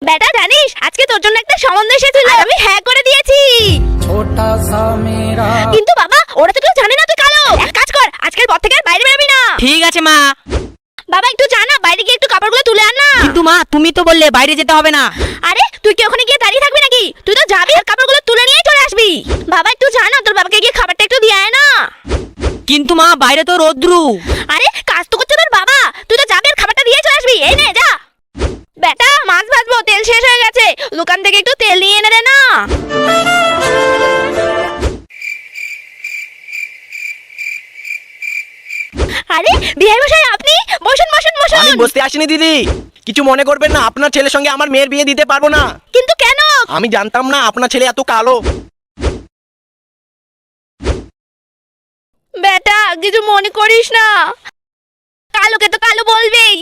বেটা জানিস আজকে তোর জন্য একটা সম্বন্ধ এসেছিল, আর আমি হ্যাঁ করে দিয়েছি। छोटा सा मेरा কিন্তু বাবা ওরা তো কেউ জানে না তুই কালো। এক কাজ কর, আজকের পর থেকে আর বাইরে বেরোবি না। ঠিক আছে মা। বাবা একটু জানা, বাইরে গিয়ে একটু কাপড়গুলো তুলে আন না। কিন্তু মা তুমি তো বললে বাইরে যেতে হবে না। আরে তুই কি ওখানে গিয়ে দাঁড়িয়ে থাকবি নাকি? তুই তো যাবি আর কাপড়গুলো তুলে নিয়ে চলে আসবি। বাবা একটু জানা, তোর বাবাকে গিয়ে খাবারটা একটু দিয়ে আয় না। কিন্তু মা বাইরে তো রোদ্রু। আরে কাজ তো করছে তোর বাবা, তুই তো যাবি আর খাবারটা দিয়ে চলে আসবি। এই নে যা। বেটা মাছ ভাজবো, তেল শেষ হয়ে গেছে, দোকান থেকে একটু তেল নিয়ে এনে দে না। আরে বিহার মশাই আপনি বসুন বসুন বসুন। আমি বসতে আসিনি দিদি, কিছু মনে করবেন না। আপনার ছেলের সঙ্গে আমার মেয়ের বিয়ে দিতে পারবো না। কিন্তু কেন? আমি জানতাম না আপনার ছেলে এত কালো। বেটা কিছু মনে করিস না, কালোকে তো কালো বলবেই।